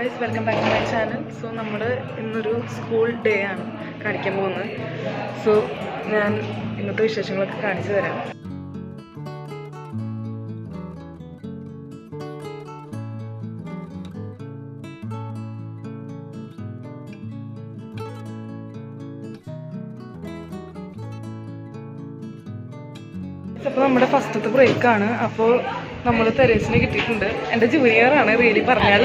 Guys, welcome back to my channel. So നമ്മൾ ഇന്നൊരു school day ആണ് കാണിക്കാൻ പോകുന്നത്. സോ ഞാൻ ഇന്നത്തെ വിശേഷങ്ങളൊക്കെ കാണിച്ചു തരാം. അപ്പോൾ നമ്മുടെ ഫസ്റ്റത്തെ ബ്രേക്കാണ്. അപ്പോൾ നമ്മൾ തെരേസിനെ കിട്ടിയിട്ടുണ്ട്. എൻ്റെ ജൂനിയറാണ് റിയലി പറഞ്ഞാൽ.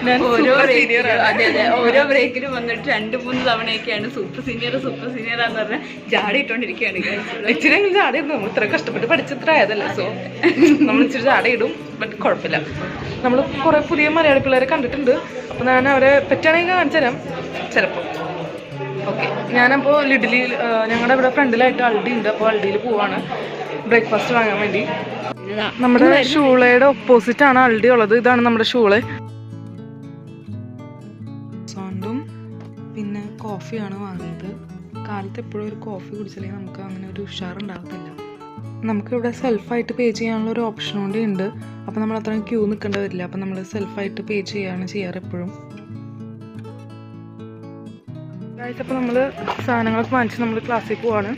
ഞാൻ ഓരോ ബ്രേക്കിലും വന്നിട്ട് 2-3 തവണയൊക്കെയാണ് സൂപ്പർ സീനിയറാന്ന് പറഞ്ഞാൽ ജാടി ഇട്ടോണ്ടിരിക്കുകയാണ്. ഇച്ചിരി ജാടയിടും. നമ്മൾ ഇത്ര കഷ്ടപ്പെട്ട് പഠിച്ചിത്ര ആയതല്ലേ. സോ നമ്മൾ ഇച്ചിരി ജാടയിടും. ബട്ട് കുഴപ്പമില്ല. നമ്മൾ കുറേ പുതിയ മലയാളി പിള്ളേരെ കണ്ടിട്ടുണ്ട്. അപ്പോൾ ഞാൻ അവരെ പറ്റുകയാണെങ്കിൽ കാണിച്ചു തരാം ചിലപ്പോൾ. ഓക്കെ, ഞാനപ്പോൾ ലിഡിലിൽ ഞങ്ങളുടെ ഇവിടെ ഫ്രണ്ടിലായിട്ട് അൾഡി ഉണ്ട്. അപ്പോൾ അൾഡിയിൽ പോവാണ് ബ്രേക്ക്ഫാസ്റ്റ് വാങ്ങാൻ വേണ്ടി. നമ്മുടെ ഷൂളയുടെ ഓപ്പോസിറ്റ് ആണ് അൾഡി ഉള്ളത്. ഇതാണ് നമ്മുടെ ഷൂള്. സോണ്ടും പിന്നെ കോഫിയാണ് വാങ്ങിയത്. കാലത്ത് എപ്പോഴും ഒരു കോഫി കുടിച്ചില്ലെങ്കിൽ നമുക്ക് അങ്ങനെ ഒരു ഉഷാറുണ്ടാകത്തില്ല. നമുക്കിവിടെ സെൽഫായിട്ട് പേ ചെയ്യാനുള്ള ഒരു ഓപ്ഷൻ കൂടി ഉണ്ട്. അപ്പോൾ നമ്മൾ അത്രയും ക്യൂ നിൽക്കേണ്ടി വരില്ല. അപ്പോൾ നമ്മൾ സെൽഫായിട്ട് പേ ചെയ്യാണ് ചെയ്യാറ് എപ്പോഴും. അപ്പോൾ നമ്മൾ സാധനങ്ങളൊക്കെ വാങ്ങിച്ച് നമ്മൾ ക്ലാസ്സിൽ പോവാണ്.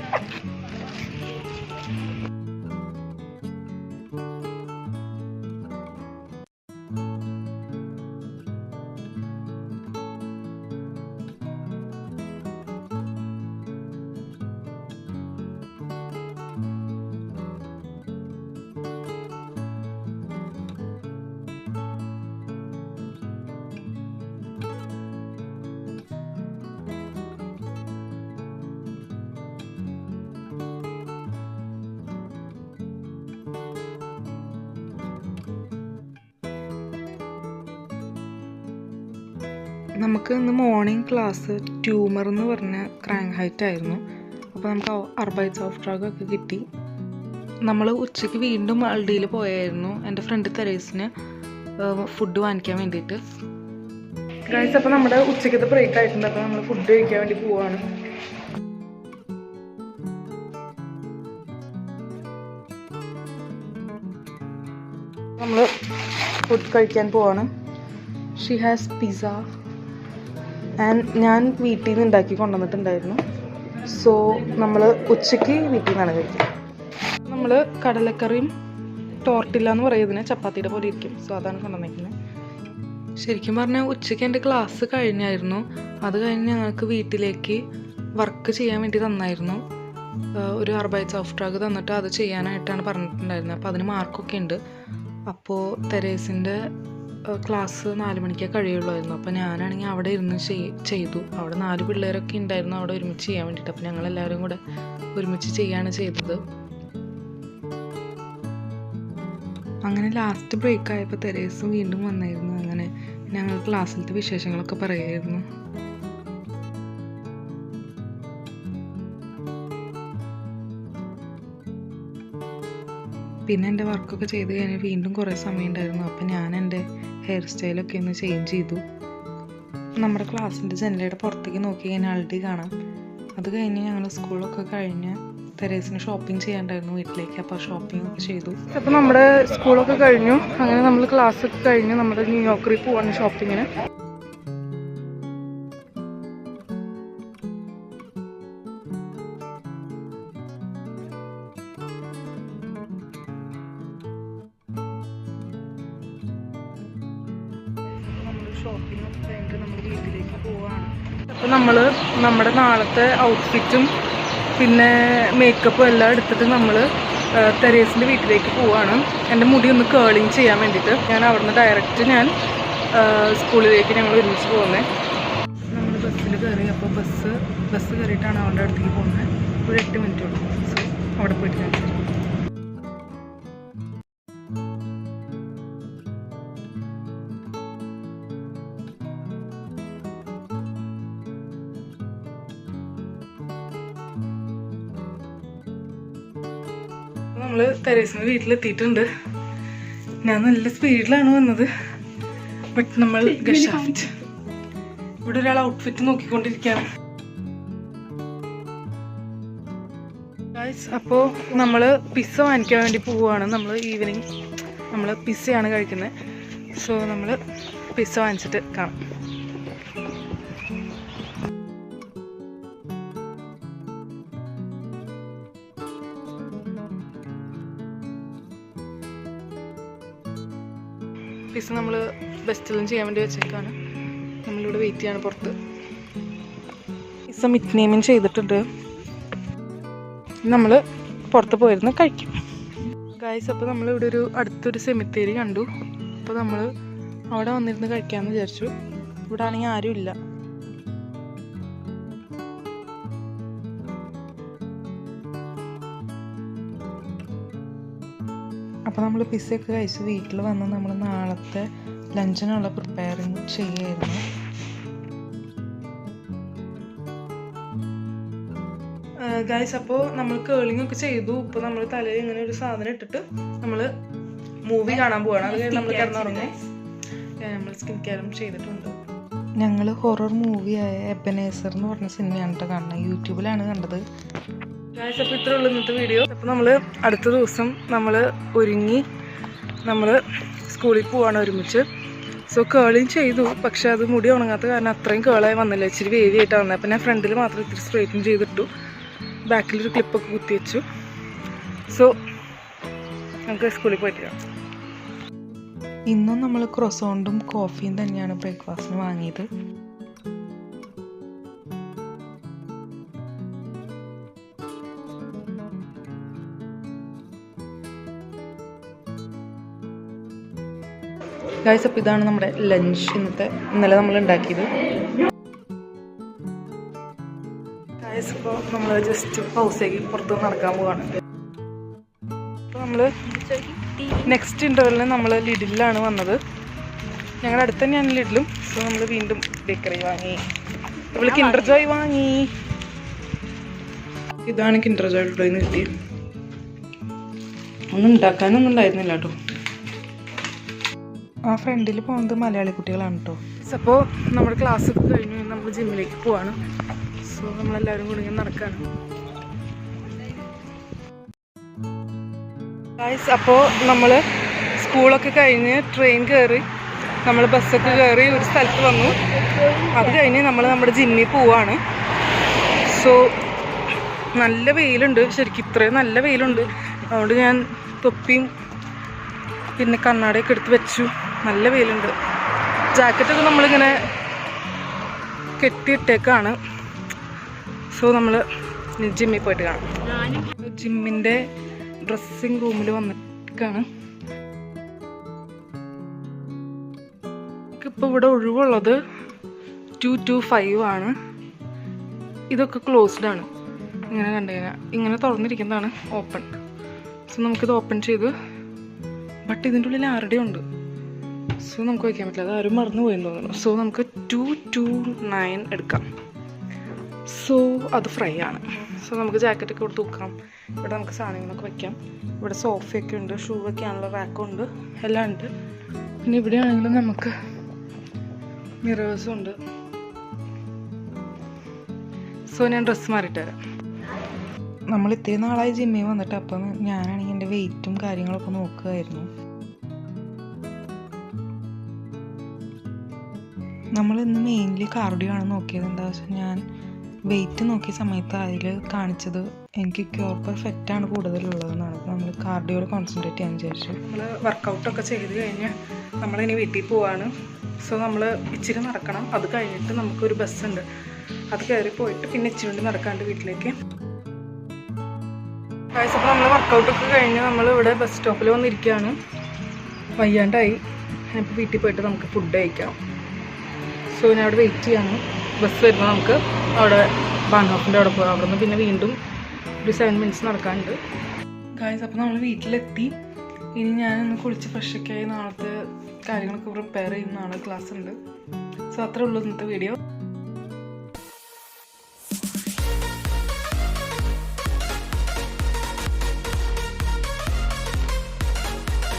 നമുക്ക് ഇന്ന് മോർണിംഗ് ക്ലാസ് ട്യൂമർ എന്ന് പറഞ്ഞ ക്രാങ്ക് ഹൈറ്റ് ആയിരുന്നു. അപ്പോൾ നമുക്ക് അർബൈറ്റ്സ് ഓഫ് ഡ്രഗ് ഒക്കെ കിട്ടി. നമ്മൾ ഉച്ചയ്ക്ക് വീണ്ടും അൾഡിയിൽ പോയായിരുന്നു എൻ്റെ ഫ്രണ്ട് തെരേസിന് ഫുഡ് വാങ്ങിക്കാൻ വേണ്ടിയിട്ട്. ഗൈസ്, അപ്പോൾ നമ്മുടെ ഉച്ചയ്ക്കത്തെ ബ്രേക്ക് ആയിട്ടുണ്ട്. അപ്പോൾ നമ്മൾ ഫുഡ് കഴിക്കാൻ വേണ്ടി പോവാണ്. നമ്മൾ ഫുഡ് കഴിക്കാൻ പോവാണ്. ഷീ ഹാസ് പിസ്സ ആൻഡ് ഞാൻ വീട്ടിൽ നിന്ന് ഉണ്ടാക്കി കൊണ്ടുവന്നിട്ടുണ്ടായിരുന്നു. സോ നമ്മൾ ഉച്ചയ്ക്ക് വീട്ടിൽ നിന്നാണ് കഴിക്കുക. നമ്മൾ കടലക്കറിയും ടോർട്ടില്ല എന്ന് പറയുന്നതിന് ചപ്പാത്തിയുടെ പോലെ ഇരിക്കും. സോ അതാണ് കൊണ്ടുവന്നിരിക്കുന്നത്. ശരിക്കും പറഞ്ഞാൽ ഉച്ചയ്ക്ക് എൻ്റെ ക്ലാസ് കഴിഞ്ഞായിരുന്നു. അത് കഴിഞ്ഞ് ഞങ്ങൾക്ക് വീട്ടിലേക്ക് വർക്ക് ചെയ്യാൻ വേണ്ടി തന്നായിരുന്നു. ഒരു അർബൈറ്റ്സ് ഓഫ് ഡ്രഗ് തന്നിട്ട് അത് ചെയ്യാനായിട്ടാണ് പറഞ്ഞിട്ടുണ്ടായിരുന്നത്. അപ്പോൾ അതിന് മാർക്കൊക്കെ ഉണ്ട്. അപ്പോൾ തെരേസിൻ്റെ ക്ലാസ് 4 മണിക്കേ കഴിയുള്ളായിരുന്നു. അപ്പോൾ ഞാനാണെങ്കിൽ അവിടെ ഇരുന്ന് ചെയ്തു. അവിടെ 4 പിള്ളേരൊക്കെ ഉണ്ടായിരുന്നു അവിടെ ഒരുമിച്ച് ചെയ്യാൻ വേണ്ടിയിട്ട്. അപ്പോൾ ഞങ്ങളെല്ലാവരും കൂടെ ഒരുമിച്ച് ചെയ്യാണ് ചെയ്തത്. അങ്ങനെ ലാസ്റ്റ് ബ്രേക്ക് ആയപ്പോൾ തെരേസും വീണ്ടും വന്നായിരുന്നു. അങ്ങനെ ഞങ്ങൾ ക്ലാസ്സിലത്തെ വിശേഷങ്ങളൊക്കെ പറയായിരുന്നു. പിന്നെ എൻ്റെ വർക്കൊക്കെ ചെയ്ത് കഴിഞ്ഞ് വീണ്ടും കുറേ സമയം ഉണ്ടായിരുന്നു. അപ്പോൾ ഞാൻ എൻ്റെ ഹെയർ സ്റ്റൈലൊക്കെ ഒന്ന് ചേഞ്ച് ചെയ്തു. നമ്മുടെ ക്ലാസ്സിൻ്റെ ജനലയുടെ പുറത്തേക്ക് നോക്കി കഴിഞ്ഞാൽ അൾഡി കാണാം. അത് കഴിഞ്ഞ് ഞങ്ങൾ സ്കൂളൊക്കെ കഴിഞ്ഞ് തെരേസിന് ഷോപ്പിംഗ് ചെയ്യാണ്ടായിരുന്നു വീട്ടിലേക്ക്. അപ്പോൾ ഷോപ്പിംഗ് ഒക്കെ ചെയ്തു. അപ്പോൾ നമ്മുടെ സ്കൂളൊക്കെ കഴിഞ്ഞു. അങ്ങനെ നമ്മൾ ക്ലാസ്സൊക്കെ കഴിഞ്ഞ് നമ്മുടെ ന്യൂയോർക്കിൽ പോവാണ് ഷോപ്പിങ്ങിന്. ഷോപ്പിംഗ് ഒക്കെ കഴിഞ്ഞിട്ട് നമ്മൾ വീട്ടിലേക്ക് പോവാണ്. അപ്പോൾ നമ്മൾ നമ്മുടെ നാളത്തെ ഔട്ട്ഫിറ്റും പിന്നെ മേക്കപ്പും എല്ലാം എടുത്തിട്ട് നമ്മൾ തെരേസിൻ്റെ വീട്ടിലേക്ക് പോവാണ്. എൻ്റെ മുടി ഒന്ന് കേളിങ് ചെയ്യാൻ വേണ്ടിയിട്ട്. ഞാൻ അവിടുന്ന് ഡയറക്റ്റ് ഞാൻ സ്കൂളിലേക്ക് ഞങ്ങൾ ഒരുമിച്ച് പോകുന്നത്. നമ്മൾ ബസ്സിൽ കയറി. അപ്പോൾ ബസ് കയറിയിട്ടാണ് അവളുടെ അടുത്തേക്ക് പോകുന്നത്. ഒരു 8 മിനിറ്റ് ഉള്ളൂ. സോ അവിടെ പോയിട്ട് ഞാൻ നമ്മൾ തെരേസിൻ്റെ വീട്ടിലെത്തിയിട്ടുണ്ട്. ഞാൻ നല്ല സ്പീഡിലാണ് വന്നത്. ബട്ട് നമ്മൾ ഗഷാഫ്റ്റ് ഇവിടെ ഒരാൾ ഔട്ട്ഫിറ്റ് നോക്കിക്കൊണ്ടിരിക്കുകയാണ്. അപ്പോൾ നമ്മൾ പിസ്സ വാങ്ങിക്കാൻ വേണ്ടി പോവുകയാണ്. നമ്മൾ ഈവനിങ് നമ്മൾ പിസ്സയാണ് കഴിക്കുന്നത്. സോ നമ്മൾ പിസ്സ വാങ്ങിച്ചിട്ട് കാണാം. പിസ്സ നമ്മൾ ബെസ്റ്റിലും ചെയ്യാൻ വേണ്ടി വെച്ചേക്കാണ്. നമ്മളിവിടെ വെയിറ്റ് ചെയ്യാണ് പുറത്ത്. പിസ്സ മിറ്റ്നെയിമിങ് ചെയ്തിട്ടുണ്ട്. നമ്മൾ പുറത്ത് പോയിരുന്ന് കഴിക്കും. ഗായ്സ്, അപ്പോൾ നമ്മളിവിടെ അടുത്തൊരു സെമിത്തേരി കണ്ടു. അപ്പോൾ നമ്മൾ അവിടെ വന്നിരുന്ന് കഴിക്കാമെന്ന് വിചാരിച്ചു. ഇവിടെ ആണെങ്കിൽ ആരും ഇല്ല. അപ്പോൾ നമ്മൾ പിസ്സയൊക്കെ കഴിച്ച് വീട്ടിൽ വന്ന് നമ്മൾ നാളത്തെ ലഞ്ചിനുള്ള പ്രിപ്പയറിങ് ചെയ്യായിരുന്നു. ഗൈസ്, അപ്പോൾ നമ്മൾ കേളിംഗ് ഒക്കെ ചെയ്തു. ഇപ്പോൾ നമ്മൾ തലയിൽ ഇങ്ങനെ ഒരു സാധനം ഇട്ടിട്ട് നമ്മൾ മൂവി കാണാൻ പോവാണ്. അത് കഴിഞ്ഞ് നമ്മൾ കിടന്നുറങ്ങും. നമ്മൾ സ്കിൻ കെയറും ചെയ്തിട്ടുണ്ട്. ഞങ്ങൾ ഹൊറർ മൂവിയായ എബനേസർ എന്ന് പറഞ്ഞ സിനിമയാണ് കേട്ടോ കാണുന്നത്. യൂട്യൂബിലാണ് കണ്ടത്. ഗൈസ്, അപ്പോൾ ഇത്രേ ഉള്ളൂ ഇന്നത്തെ വീഡിയോ. അപ്പോൾ നമ്മൾ അടുത്ത ദിവസം നമ്മൾ ഒരുങ്ങി നമ്മൾ സ്കൂളിൽ പോവാണ് ഒരുമിച്ച്. സോ കേളിങ് ചെയ്തു, പക്ഷെ അത് മുടി ഉണങ്ങാത്ത കാരണം അത്രയും കേളായി വന്നില്ല. ഇച്ചിരി വേവി ആയിട്ടാണ് വന്നത്. അപ്പോൾ ഞാൻ ഫ്രണ്ടിൽ മാത്രം ഇത്തിരി സ്ട്രൈറ്റും ചെയ്തിട്ടു. ബാക്കിലൊരു ക്ലിപ്പൊക്കെ കുത്തി വെച്ചു. സോ നമുക്ക് സ്കൂളിൽ പോയിട്ട് കാണാം. ഇന്നും നമ്മൾ ക്രോസോണ്ടും കോഫിയും തന്നെയാണ് ബ്രേക്ക്ഫാസ്റ്റിന് വാങ്ങിയത്. ഗൈസ്, അപ്പോൾ ഇതാണ് നമ്മുടെ ലഞ്ച് ഇന്നലെ നമ്മൾ ഉണ്ടാക്കിയത്. ഗൈസ്, ഇപ്പോൾ നമ്മൾ ജസ്റ്റ് ഹൗസേക്ക് പുറത്ത് നടക്കാൻ പോവാണ്. അപ്പോൾ നമ്മൾ നെക്സ്റ്റ് ഇൻ്റർവെല്ലിന് നമ്മൾ ലിഡിലാണ് വന്നത്. ഞങ്ങളുടെ അടുത്ത് തന്നെയാണ് ലിഡിലും. സോ നമ്മൾ വീണ്ടും ബേക്കറി വാങ്ങി. നമ്മൾ കിൻഡർ ജോയ് വാങ്ങി. ഇതാണ് കിൻഡർ ജോയുടെ നിന്ന് കിട്ടി. ഒന്നും ഉണ്ടാക്കാനൊന്നും ഉണ്ടായിരുന്നില്ല കേട്ടോ. ആ ഫ്രണ്ടിൽ പോകുന്നത് മലയാളി കുട്ടികളാണ് കേട്ടോ. അപ്പോൾ നമ്മുടെ ക്ലാസ്സൊക്കെ കഴിഞ്ഞ് നമ്മൾ ജിമ്മിലേക്ക് പോവാണ്. സോ നമ്മളെല്ലാവരും കൂടി ഇങ്ങനെ നടക്കാണ്. ഗൈസ്, അപ്പോൾ നമ്മൾ സ്കൂളൊക്കെ കഴിഞ്ഞ് ട്രെയിൻ കയറി നമ്മൾ ബസ്സൊക്കെ കയറി ഒരു സ്ഥലത്ത് വന്നു. അത് കഴിഞ്ഞ് നമ്മൾ നമ്മുടെ ജിമ്മിൽ പോവാണ്. സോ നല്ല വെയിലുണ്ട്. ശരിക്കും ഇത്രയും നല്ല വെയിലുണ്ട്. അതുകൊണ്ട് ഞാൻ തൊപ്പിയും പിന്നെ കണ്ണാടിയൊക്കെ എടുത്ത് വെച്ചു. നല്ല വെയിലുണ്ട്. ജാക്കറ്റൊക്കെ നമ്മളിങ്ങനെ കെട്ടിയിട്ടേക്കാണ്. സോ നമ്മൾ ജിമ്മിൽ പോയിട്ട് കാണാം. ജിമ്മിൻ്റെ ഡ്രസ്സിങ് റൂമിൽ വന്നിട്ടാണ്. ഇപ്പോൾ ഇവിടെ ഒഴിവുള്ളത് 225 ആണ്. ഇതൊക്കെ ക്ലോസ്ഡ് ആണ്. ഇങ്ങനെ കണ്ടുകഴിഞ്ഞാൽ ഇങ്ങനെ തുറന്നിരിക്കുന്നതാണ് ഓപ്പൺ. സോ നമുക്കിത് ഓപ്പൺ ചെയ്ത്, ബട്ട് ഇതിൻ്റെ ഉള്ളിൽ ആരുടെ ഉണ്ട്. സോ നമുക്ക് വയ്ക്കാൻ പറ്റില്ല. അത് ആരും മറന്നു പോയെന്ന് തോന്നുന്നു. സോ നമുക്ക് 229 എടുക്കാം. സോ അത് ഫ്രൈ ആണ്. സോ നമുക്ക് ജാക്കറ്റൊക്കെ ഇവിടെ തൂക്കാം. ഇവിടെ നമുക്ക് സാധനങ്ങളൊക്കെ വയ്ക്കാം. ഇവിടെ സോഫയൊക്കെ ഉണ്ട്, ഷൂ വയ്ക്കാനുള്ള റാക്കുണ്ട്, എല്ലാം ഉണ്ട്. പിന്നെ ഇവിടെ ആണെങ്കിലും നമുക്ക് മിറേഴ്സും ഉണ്ട്. സോ ഞാൻ ഡ്രസ്സ് മാറിയിട്ട് വരാം. നമ്മൾ ഇത്രയും നാളായി ജിമ്മിൽ വന്നിട്ട്. അപ്പം ഞാനാണെങ്കിൽ എൻ്റെ വെയിറ്റും കാര്യങ്ങളൊക്കെ നോക്കുകയായിരുന്നു. നമ്മളിന്ന് മെയിൻലി കാർഡിയോ ആണ് നോക്കിയത്. എന്താ വെച്ചാൽ ഞാൻ വെയിറ്റ് നോക്കിയ സമയത്ത് അതിൽ കാണിച്ചത് എനിക്ക് ക്യൂർ പെർഫെക്റ്റാണ് കൂടുതലുള്ളതെന്നാണ്. അപ്പോൾ നമ്മൾ കാർഡിയോയിൽ കോൺസെൻട്രേറ്റ് ചെയ്യാൻ വിചാരിച്ചു. നമ്മൾ വർക്കൗട്ടൊക്കെ ചെയ്ത് കഴിഞ്ഞ് നമ്മളിനി വീട്ടിൽ പോവാണ്. സോ നമ്മൾ ഇച്ചിരി നടക്കണം. അത് കഴിഞ്ഞിട്ട് നമുക്കൊരു ബസ്സുണ്ട്, അത് കയറി പോയിട്ട് പിന്നെ ഇച്ചിരി കൊണ്ട് നടക്കാണ്ട് വീട്ടിലേക്ക്. അപ്പോൾ നമ്മൾ വർക്കൗട്ടൊക്കെ കഴിഞ്ഞ് നമ്മൾ ഇവിടെ ബസ് സ്റ്റോപ്പിൽ വന്നിരിക്കുകയാണ്. വയ്യാണ്ടായി. ഇപ്പോൾ വീട്ടിൽ പോയിട്ട് നമുക്ക് ഫുഡ് കഴിക്കാം. സോ ഞാൻ അവിടെ വെയിറ്റ് ചെയ്യാണ്. ബസ് വരുമ്പോൾ നമുക്ക് അവിടെ ബാൻഹോഫിൻ്റെ അവിടെ പോകാം. അവിടെ നിന്ന് പിന്നെ വീണ്ടും ഒരു 7 മിനിറ്റ്സ് നടക്കാനുണ്ട്. ഗായ്സ്, അപ്പോൾ നമ്മൾ വീട്ടിലെത്തി. ഇനി ഞാനൊന്ന് കുളിച്ച് ഫ്രഷൊക്കെ ആയി നാളത്തെ കാര്യങ്ങളൊക്കെ പ്രിപ്പയർ ചെയ്യുന്ന നാളെ ക്ലാസ് ഉണ്ട്. സോ അത്രേ ഉള്ളൂ ഇന്നത്തെ വീഡിയോ.